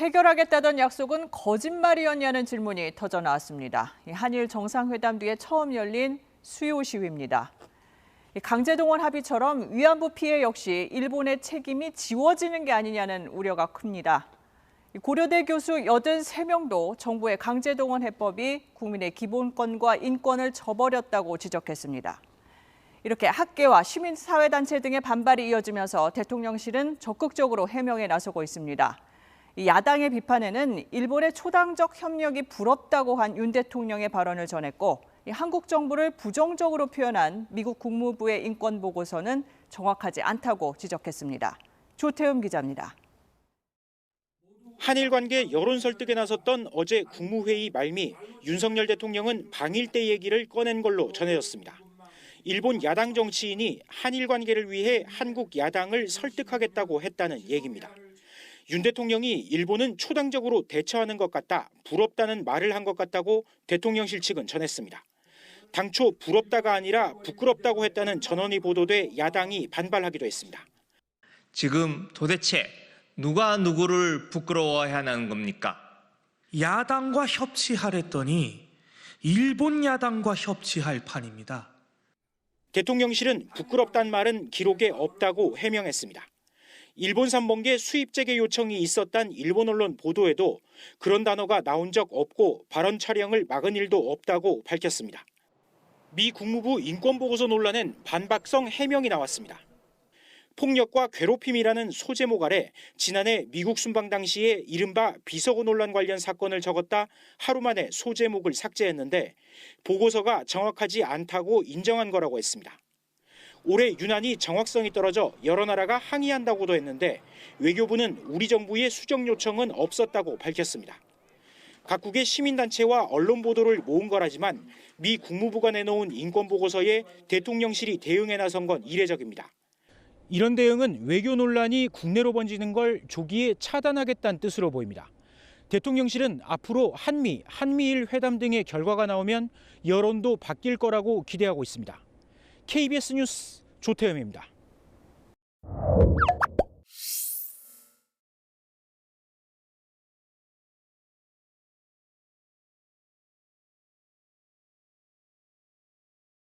해결하겠다던 약속은 거짓말이었냐는 질문이 터져 나왔습니다. 한일 정상회담 뒤에 처음 열린 수요 시위입니다. 강제동원 합의처럼 위안부 피해 역시 일본의 책임이 지워지는 게 아니냐는 우려가 큽니다. 고려대 교수 83명도 정부의 강제동원 해법이 국민의 기본권과 인권을 저버렸다고 지적했습니다. 이렇게 학계와 시민사회단체 등의 반발이 이어지면서 대통령실은 적극적으로 해명에 나서고 있습니다. 야당의 비판에는 일본의 초당적 협력이 부럽다고 한 윤 대통령의 발언을 전했고, 한국 정부를 부정적으로 표현한 미국 국무부의 인권 보고서는 정확하지 않다고 지적했습니다. 조태음 기자입니다. 한일 관계 여론 설득에 나섰던 어제 국무회의 말미 윤석열 대통령은 방일대 얘기를 꺼낸 걸로 전해졌습니다. 일본 야당 정치인이 한일 관계를 위해 한국 야당을 설득하겠다고 했다는 얘기입니다. 윤 대통령이 일본은 초당적으로 대처하는 것 같다, 부럽다는 말을 한 것 같다고 대통령실 측은 전했습니다. 당초 부럽다가 아니라 부끄럽다고 했다는 전언이 보도돼 야당이 반발하기도 했습니다. 지금 도대체 누가 누구를 부끄러워해야 하는 겁니까? 야당과 협치하랬더니 일본 야당과 협치할 판입니다. 대통령실은 부끄럽단 말은 기록에 없다고 해명했습니다. 일본산 멍게 수입 재개 요청이 있었단 일본 언론 보도에도 그런 단어가 나온 적 없고 발언 촬영을 막은 일도 없다고 밝혔습니다. 미 국무부 인권보고서 논란엔 반박성 해명이 나왔습니다. 폭력과 괴롭힘이라는 소제목 아래 지난해 미국 순방 당시에 이른바 비서고 논란 관련 사건을 적었다 하루 만에 소제목을 삭제했는데 보고서가 정확하지 않다고 인정한 거라고 했습니다. 올해 유난히 정확성이 떨어져 여러 나라가 항의한다고도 했는데 외교부는 우리 정부의 수정 요청은 없었다고 밝혔습니다. 각국의 시민단체와 언론 보도를 모은 거라지만 미 국무부가 내놓은 인권보고서에 대통령실이 대응에 나선 건 이례적입니다. 이런 대응은 외교 논란이 국내로 번지는 걸 조기에 차단하겠다는 뜻으로 보입니다. 대통령실은 앞으로 한미일 회담 등의 결과가 나오면 여론도 바뀔 거라고 기대하고 있습니다. KBS 뉴스 조태음입니다.